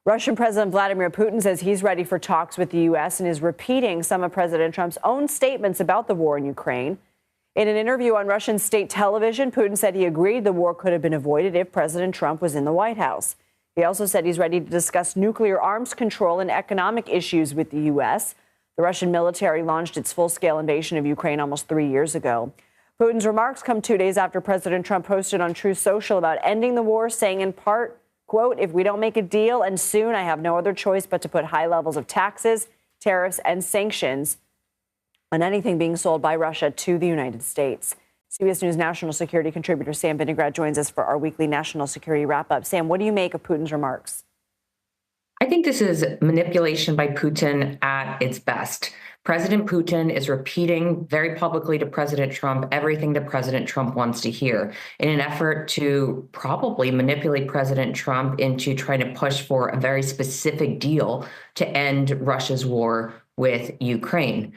Russian President Vladimir Putin says he's ready for talks with the U.S. and is repeating some of President Trump's own statements about the war in Ukraine. In an interview on Russian state television, Putin said he agreed the war could have been avoided if President Trump was in the White House. He also said he's ready to discuss nuclear arms control and economic issues with the U.S. The Russian military launched its full-scale invasion of Ukraine almost 3 years ago. Putin's remarks come 2 days after President Trump posted on Truth Social about ending the war, saying in part, quote, "If we don't make a deal, and soon, I have no other choice but to put high levels of taxes, tariffs, and sanctions on anything being sold by Russia to the United States." CBS News national security contributor Sam Vinograd joins us for our weekly national security wrap-up. Sam, what do you make of Putin's remarks? I think this is manipulation by Putin at its best. President Putin is repeating very publicly to President Trump everything that President Trump wants to hear in an effort to probably manipulate President Trump into trying to push for a very specific deal to end Russia's war with Ukraine.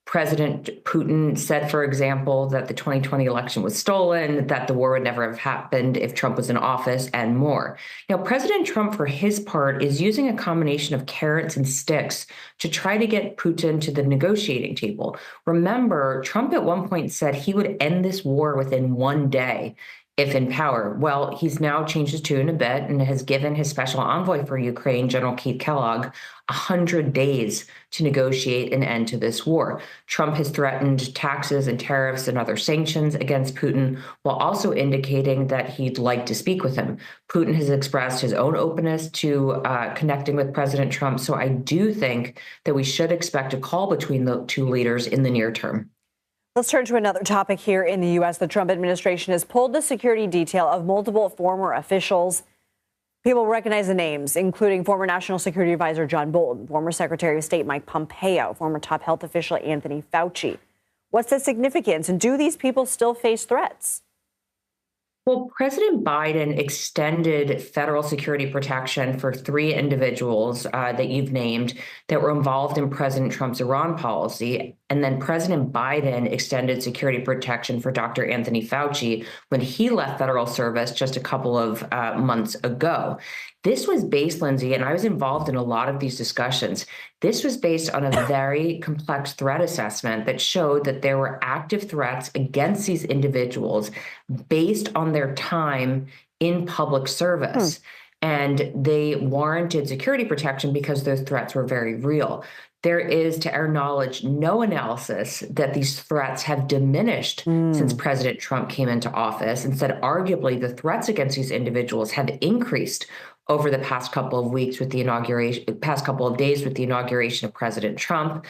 President Putin said, for example, that the 2020 election was stolen, that the war would never have happened if Trump was in office, and more. Now, President Trump, for his part, is using a combination of carrots and sticks to try to get Putin to the negotiating table. Remember, Trump at one point said he would end this war within 1 day if in power. Well, he's now changed his tune a bit and has given his special envoy for Ukraine, General Keith Kellogg, 100 days to negotiate an end to this war. Trump has threatened taxes and tariffs and other sanctions against Putin, while also indicating that he'd like to speak with him. Putin has expressed his own openness to connecting with President Trump. So I do think that we should expect a call between the two leaders in the near term. Let's turn to another topic here in the U.S. The Trump administration has pulled the security detail of multiple former officials. People recognize the names, including former National Security Advisor John Bolton, former Secretary of State Mike Pompeo, former top health official Anthony Fauci. What's the significance, and do these people still face threats? Well, President Biden extended federal security protection for 3 individuals that you've named that were involved in President Trump's Iran policy. And then President Biden extended security protection for Dr. Anthony Fauci when he left federal service just a couple of months ago. This was based, Lindsay, and I was involved in a lot of these discussions. This was based on a very complex threat assessment that showed that there were active threats against these individuals based on their time in public service. And they warranted security protection because those threats were very real. There is, to our knowledge, no analysis that these threats have diminished since President Trump came into office. Instead, arguably, the threats against these individuals have increased over the past couple of weeks with the past couple of days with the inauguration of President Trump,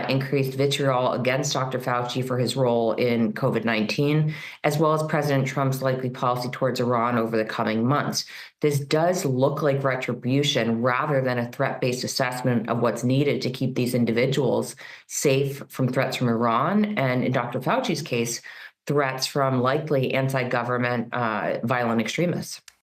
increased vitriol against Dr. Fauci for his role in COVID-19, as well as President Trump's likely policy towards Iran over the coming months. This does look like retribution rather than a threat-based assessment of what's needed to keep these individuals safe from threats from Iran, and in Dr. Fauci's case, threats from likely anti-government violent extremists.